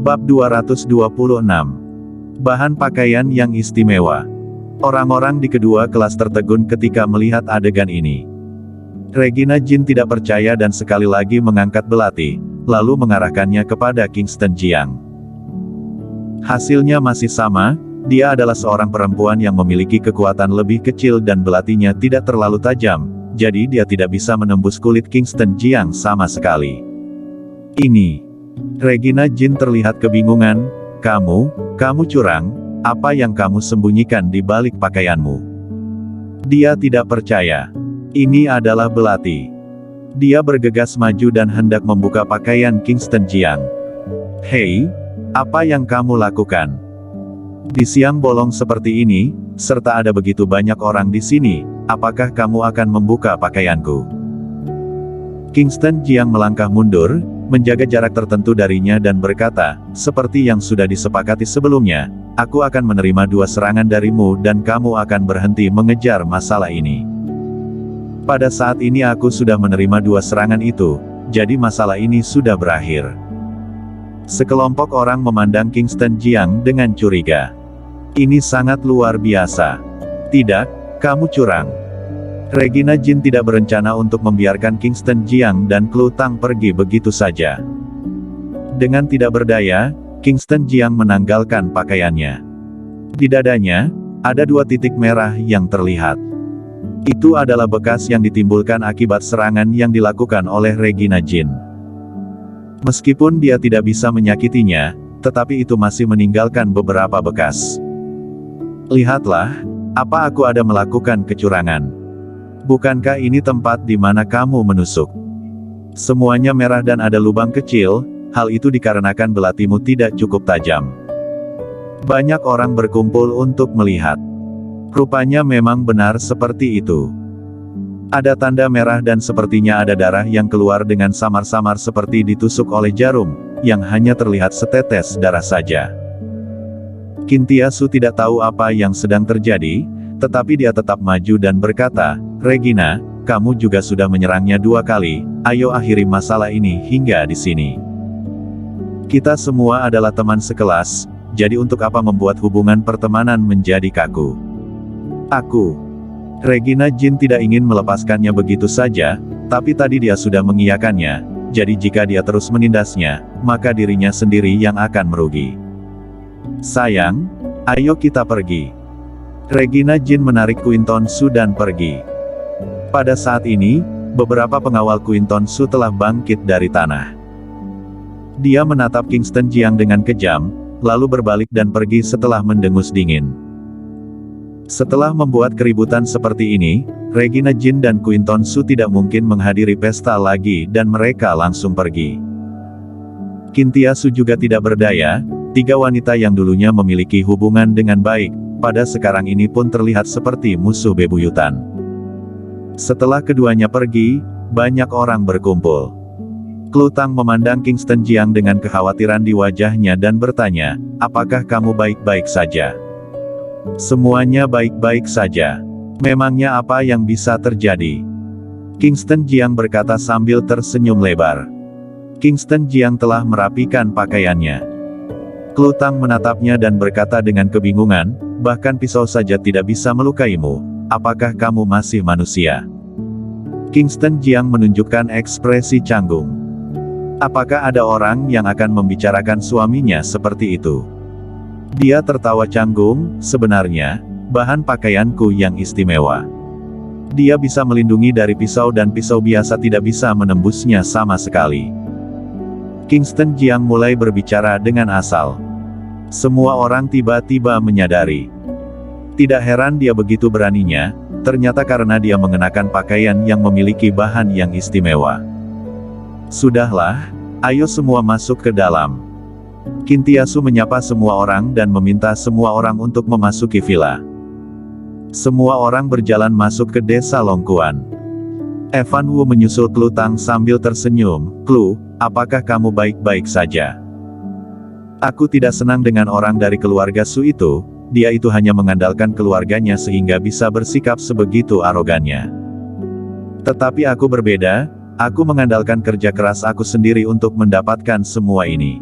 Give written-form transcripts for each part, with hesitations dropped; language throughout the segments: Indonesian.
Bab 226. Bahan pakaian yang istimewa. Orang-orang di kedua kelas tertegun ketika melihat adegan ini. Regina Jin tidak percaya dan sekali lagi mengangkat belati, lalu mengarahkannya kepada Kingston Jiang. Hasilnya masih sama, dia adalah seorang perempuan yang memiliki kekuatan lebih kecil dan belatinya tidak terlalu tajam, jadi dia tidak bisa menembus kulit Kingston Jiang sama sekali. Regina Jin terlihat kebingungan. Kamu curang, apa yang kamu sembunyikan di balik pakaianmu? Dia tidak percaya. Ini adalah belati. Dia bergegas maju dan hendak membuka pakaian Kingston Jiang. Hei, apa yang kamu lakukan? Di siang bolong seperti ini, serta ada begitu banyak orang di sini, apakah kamu akan membuka pakaianku? Kingston Jiang melangkah mundur, menjaga jarak tertentu darinya dan berkata, seperti yang sudah disepakati sebelumnya, aku akan menerima 2 serangan darimu dan kamu akan berhenti mengejar masalah ini. Pada saat ini aku sudah menerima 2 serangan itu, jadi masalah ini sudah berakhir. Sekelompok orang memandang Kingston Jiang dengan curiga. Ini sangat luar biasa. Tidak, kamu curang. Regina Jin tidak berencana untuk membiarkan Kingston Jiang dan Klu Tang pergi begitu saja. Dengan tidak berdaya, Kingston Jiang menanggalkan pakaiannya. Di dadanya, ada 2 titik merah yang terlihat. Itu adalah bekas yang ditimbulkan akibat serangan yang dilakukan oleh Regina Jin. Meskipun dia tidak bisa menyakitinya, tetapi itu masih meninggalkan beberapa bekas. Lihatlah, apa aku ada melakukan kecurangan? Bukankah ini tempat di mana kamu menusuk? Semuanya merah dan ada lubang kecil, hal itu dikarenakan belatimu tidak cukup tajam. Banyak orang berkumpul untuk melihat. Rupanya memang benar seperti itu. Ada tanda merah dan sepertinya ada darah yang keluar dengan samar-samar seperti ditusuk oleh jarum, yang hanya terlihat setetes darah saja. Kintiasu tidak tahu apa yang sedang terjadi, tetapi dia tetap maju dan berkata, Regina, kamu juga sudah menyerangnya 2 kali, ayo akhiri masalah ini hingga di sini. Kita semua adalah teman sekelas, jadi untuk apa membuat hubungan pertemanan menjadi kaku? Regina Jin tidak ingin melepaskannya begitu saja, tapi tadi dia sudah mengiyakannya, jadi jika dia terus menindasnya, maka dirinya sendiri yang akan merugi. Sayang, ayo kita pergi. Regina Jin menarik Quinton Su dan pergi. Pada saat ini, beberapa pengawal Quinton Su telah bangkit dari tanah. Dia menatap Kingston Jiang dengan kejam, lalu berbalik dan pergi setelah mendengus dingin. Setelah membuat keributan seperti ini, Regina Jin dan Quinton Su tidak mungkin menghadiri pesta lagi dan mereka langsung pergi. Kintiasu juga tidak berdaya, 3 wanita yang dulunya memiliki hubungan dengan baik, pada sekarang ini pun terlihat seperti musuh bebuyutan. Setelah keduanya pergi, banyak orang berkumpul. Klu Tang memandang Kingston Jiang dengan kekhawatiran di wajahnya dan bertanya, apakah kamu baik-baik saja? Semuanya baik-baik saja. Memangnya apa yang bisa terjadi? Kingston Jiang berkata sambil tersenyum lebar. Kingston Jiang telah merapikan pakaiannya. Klu Tang menatapnya dan berkata dengan kebingungan, bahkan pisau saja tidak bisa melukaimu, apakah kamu masih manusia? Kingston Jiang menunjukkan ekspresi canggung. Apakah ada orang yang akan membicarakan suaminya seperti itu? Dia tertawa canggung, sebenarnya, bahan pakaianku yang istimewa. Dia bisa melindungi dari pisau dan pisau biasa tidak bisa menembusnya sama sekali. Kingston Jiang mulai berbicara dengan asal. Semua orang tiba-tiba menyadari. Tidak heran dia begitu beraninya, ternyata karena dia mengenakan pakaian yang memiliki bahan yang istimewa. Sudahlah, ayo semua masuk ke dalam. Kintiasu menyapa semua orang dan meminta semua orang untuk memasuki villa. Semua orang berjalan masuk ke desa Longkuan. Evan Wu menyusul Klu Tang sambil tersenyum, Klu, apakah kamu baik-baik saja? Aku tidak senang dengan orang dari keluarga Su itu, dia itu hanya mengandalkan keluarganya sehingga bisa bersikap sebegitu arogannya. Tetapi aku berbeda, aku mengandalkan kerja keras aku sendiri untuk mendapatkan semua ini.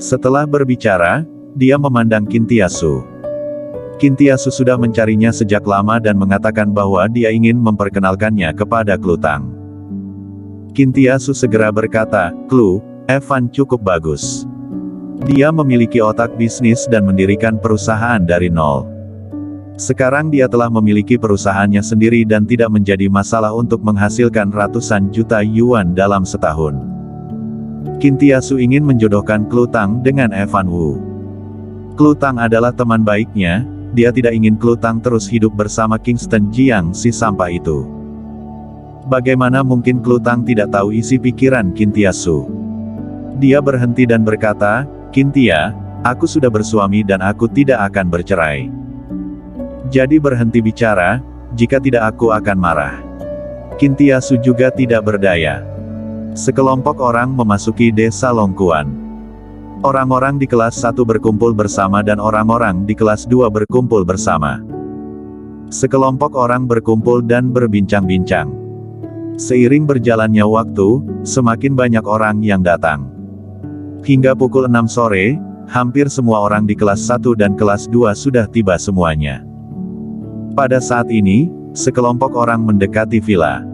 Setelah berbicara, dia memandang Kintiasu. Kintiasu sudah mencarinya sejak lama dan mengatakan bahwa dia ingin memperkenalkannya kepada Klutang. Kintiasu segera berkata, "Klu, Evan cukup bagus. Dia memiliki otak bisnis dan mendirikan perusahaan dari nol. Sekarang dia telah memiliki perusahaannya sendiri dan tidak menjadi masalah untuk menghasilkan ratusan juta yuan dalam setahun." Kintiasu ingin menjodohkan Klutang dengan Evan Wu. Klutang adalah teman baiknya, dia tidak ingin Klutang terus hidup bersama Kingston Jiang si sampah itu. Bagaimana mungkin Klutang tidak tahu isi pikiran Kintiasu? Dia berhenti dan berkata, "Kintia, aku sudah bersuami dan aku tidak akan bercerai. Jadi berhenti bicara, jika tidak aku akan marah." Kintiasu juga tidak berdaya. Sekelompok orang memasuki desa Longkuan. Orang-orang di kelas 1 berkumpul bersama dan orang-orang di kelas 2 berkumpul bersama. Sekelompok orang berkumpul dan berbincang-bincang. Seiring berjalannya waktu, semakin banyak orang yang datang. Hingga pukul 6 sore, hampir semua orang di kelas 1 dan kelas 2 sudah tiba semuanya. Pada saat ini, sekelompok orang mendekati villa.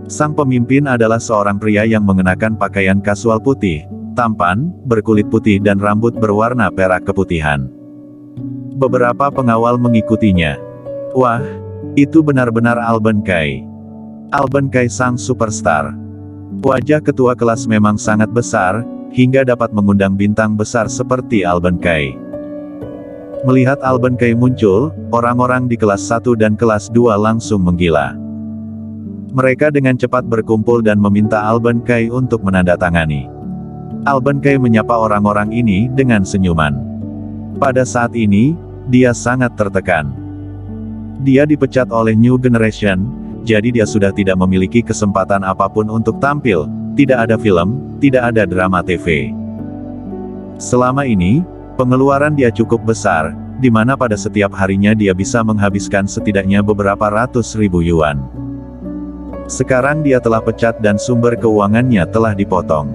Sang pemimpin adalah seorang pria yang mengenakan pakaian kasual putih, tampan, berkulit putih dan rambut berwarna perak keputihan. Beberapa pengawal mengikutinya. Wah, itu benar-benar Alban Kai. Alban Kai sang superstar. Wajah ketua kelas memang sangat besar, hingga dapat mengundang bintang besar seperti Alban Kai. Melihat Alban Kai muncul, orang-orang di kelas 1 dan kelas 2 langsung menggila. Mereka dengan cepat berkumpul dan meminta Alban Kai untuk menandatangani. Alban Kai menyapa orang-orang ini dengan senyuman. Pada saat ini, dia sangat tertekan. Dia dipecat oleh New Generation, jadi dia sudah tidak memiliki kesempatan apapun untuk tampil, tidak ada film, tidak ada drama TV. Selama ini, pengeluaran dia cukup besar, di mana pada setiap harinya dia bisa menghabiskan setidaknya beberapa ratus ribu yuan. Sekarang dia telah pecat dan sumber keuangannya telah dipotong.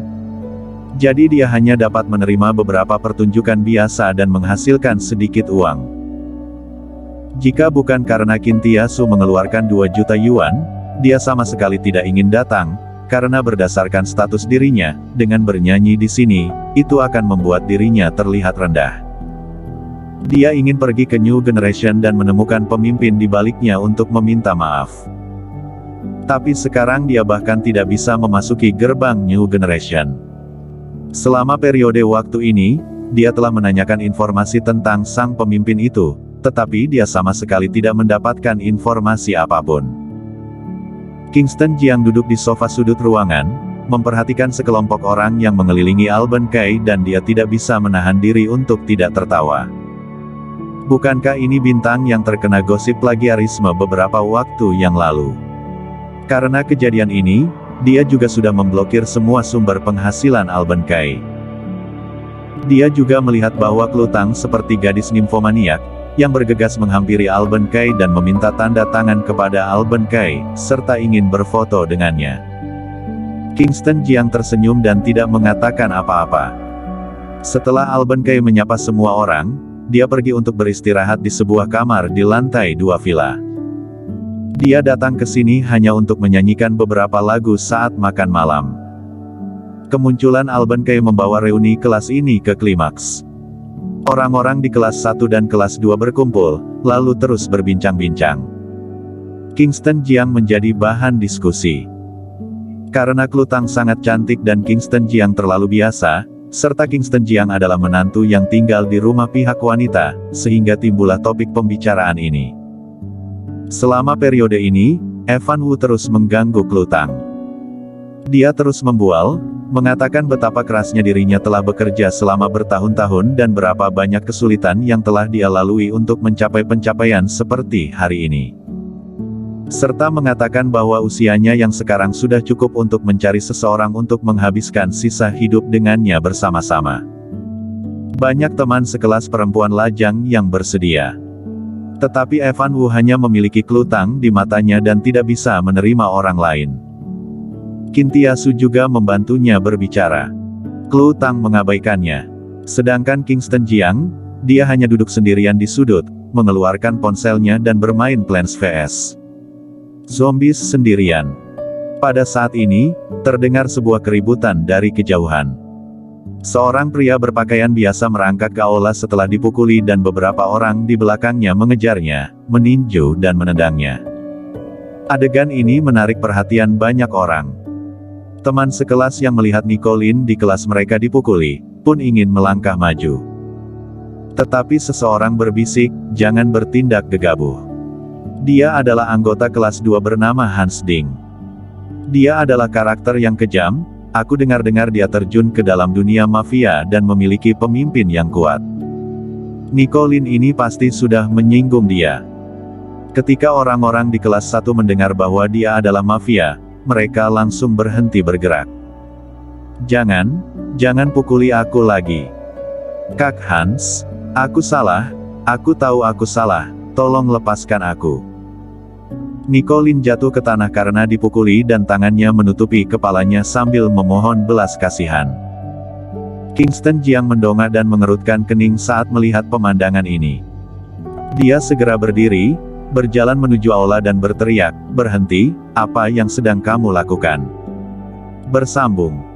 Jadi dia hanya dapat menerima beberapa pertunjukan biasa dan menghasilkan sedikit uang. Jika bukan karena Kintiasu mengeluarkan 2 juta yuan, dia sama sekali tidak ingin datang, karena berdasarkan status dirinya, dengan bernyanyi di sini, itu akan membuat dirinya terlihat rendah. Dia ingin pergi ke New Generation dan menemukan pemimpin di baliknya untuk meminta maaf. Tapi sekarang dia bahkan tidak bisa memasuki gerbang New Generation. Selama periode waktu ini, dia telah menanyakan informasi tentang sang pemimpin itu, tetapi dia sama sekali tidak mendapatkan informasi apapun. Kingston Jiang duduk di sofa sudut ruangan, memperhatikan sekelompok orang yang mengelilingi Alban Kai dan dia tidak bisa menahan diri untuk tidak tertawa. Bukankah ini bintang yang terkena gosip plagiarisme beberapa waktu yang lalu? Karena kejadian ini, dia juga sudah memblokir semua sumber penghasilan Alban Kai. Dia juga melihat bahwa Klutang seperti gadis nimfomaniak, yang bergegas menghampiri Alban Kai dan meminta tanda tangan kepada Alban Kai, serta ingin berfoto dengannya. Kingston Jiang tersenyum dan tidak mengatakan apa-apa. Setelah Alban Kai menyapa semua orang, dia pergi untuk beristirahat di sebuah kamar di lantai 2 villa. Dia datang ke sini hanya untuk menyanyikan beberapa lagu saat makan malam. Kemunculan Alban Kai membawa reuni kelas ini ke klimaks. Orang-orang di kelas 1 dan kelas 2 berkumpul, lalu terus berbincang-bincang. Kingston Jiang menjadi bahan diskusi. Karena Klutang sangat cantik dan Kingston Jiang terlalu biasa, serta Kingston Jiang adalah menantu yang tinggal di rumah pihak wanita, sehingga timbullah topik pembicaraan ini. Selama periode ini, Evan Wu terus mengganggu Klutang. Dia terus membual, mengatakan betapa kerasnya dirinya telah bekerja selama bertahun-tahun dan berapa banyak kesulitan yang telah dia lalui untuk mencapai pencapaian seperti hari ini. Serta mengatakan bahwa usianya yang sekarang sudah cukup untuk mencari seseorang untuk menghabiskan sisa hidup dengannya bersama-sama. Banyak teman sekelas perempuan lajang yang bersedia. Tetapi Evan Wu hanya memiliki Klutang di matanya dan tidak bisa menerima orang lain. Kintiasu juga membantunya berbicara. Klutang mengabaikannya. Sedangkan Kingston Jiang, dia hanya duduk sendirian di sudut, mengeluarkan ponselnya dan bermain Plants vs Zombies sendirian. Pada saat ini, terdengar sebuah keributan dari kejauhan. Seorang pria berpakaian biasa merangkak ke aula setelah dipukuli dan beberapa orang di belakangnya mengejarnya, meninju dan menendangnya. Adegan ini menarik perhatian banyak orang. Teman sekelas yang melihat Nicolin di kelas mereka dipukuli, pun ingin melangkah maju. Tetapi seseorang berbisik, "Jangan bertindak gegabah." Dia adalah anggota kelas 2 bernama Hans Ding. Dia adalah karakter yang kejam. Aku dengar-dengar dia terjun ke dalam dunia mafia dan memiliki pemimpin yang kuat. Nicolin ini pasti sudah menyinggung dia. Ketika orang-orang di kelas 1 mendengar bahwa dia adalah mafia, mereka langsung berhenti bergerak. Jangan pukuli aku lagi. Kak Hans, aku salah, aku tahu aku salah, tolong lepaskan aku. Nicolin jatuh ke tanah karena dipukuli dan tangannya menutupi kepalanya sambil memohon belas kasihan. Kingston Jiang mendongak dan mengerutkan kening saat melihat pemandangan ini. Dia segera berdiri, berjalan menuju aula dan berteriak, "Berhenti, apa yang sedang kamu lakukan?" Bersambung.